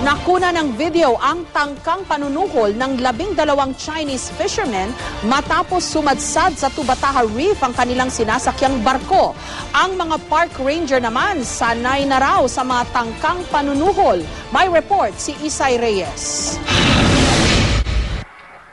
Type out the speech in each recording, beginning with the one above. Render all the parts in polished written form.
Nakuna ng video ang tangkang panunuhol ng 12 Chinese fishermen matapos sumadsad sa Tubataha Reef ang kanilang sinasakyang barko. Ang mga park ranger naman sanay na raw sa mga tangkang panunuhol. May report si Isay Reyes.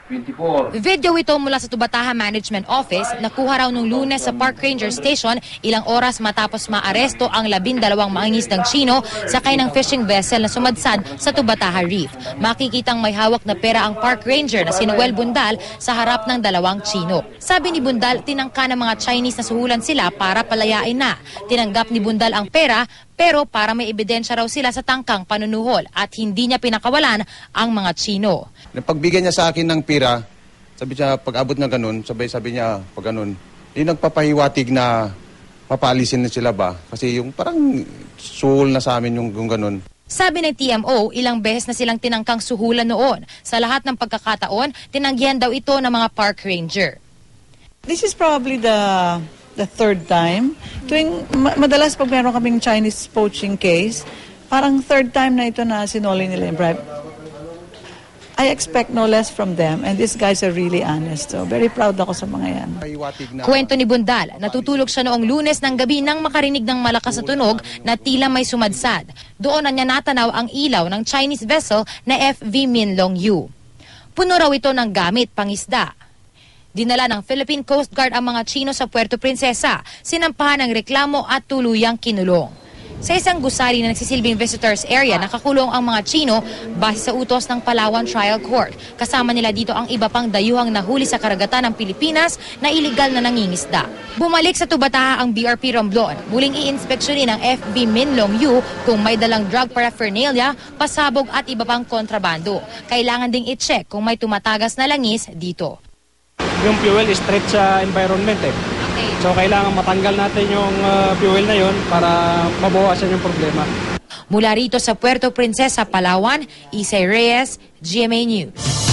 24. Video ito mula sa Tubataha Management Office, nakuha raw nung Lunes sa Park Ranger Station ilang oras matapos maaresto ang 12 mangingisdang Chino sakay ng fishing vessel na sumadsad sa Tubataha Reef. Makikitang may hawak na pera ang Park Ranger na si Noel Bundal sa harap ng dalawang Chino. Sabi ni Bundal, tinangka ng mga Chinese na suhulan sila para palayain na. Tinanggap ni Bundal ang pera pero para may ebidensya raw sila sa tangkang panunuhol at hindi niya pinakawalan ang mga Chino. Napagbigyan niya sa akin ng pira, sabi niya pag abot na ganun, sabi niya pag ganun, nagpapahiwatig na papalisin na sila ba? Kasi yung parang suhol na sa amin yung ganun. Sabi ng TMO, ilang beses na silang tinangkang suhulan noon. Sa lahat ng pagkakataon, tinanggihan daw ito ng mga park ranger. This is probably the third time. Madalas pag meron kaming Chinese poaching case, parang third time na ito na sinuli nila yung bribe. I expect no less from them and these guys are really honest. So very proud ako sa mga yan. Kwento ni Bundal, natutulog siya noong Lunes ng gabi nang makarinig ng malakas na tunog na tila may sumadsad. Doon na niya natanaw ang ilaw ng Chinese vessel na FV Minlong Yu. Puno raw ito ng gamit pangisda. Dinala ng Philippine Coast Guard ang mga Chino sa Puerto Princesa, sinampahan ng reklamo at tuluyang kinulong. Sa isang gusali na nagsisilbing visitors area, nakakulong ang mga Chino base sa utos ng Palawan Trial Court. Kasama nila dito ang iba pang dayuhang nahuli sa karagatan ng Pilipinas na iligal na nangingisda. Bumalik sa Tubataha ang BRP Romblon. Muling i-inspeksyonin ng FV Minlong Yu kung may dalang drug paraphernalia, pasabog at iba pang kontrabando. Kailangan ding i-check kung may tumatagas na langis dito. Yung fuel is threat sa environment eh. Okay. So kailangan matanggal natin yung fuel na yon para mabawasan yung problema. Mula rito sa Puerto Princesa, Palawan, Isay Reyes, GMA News.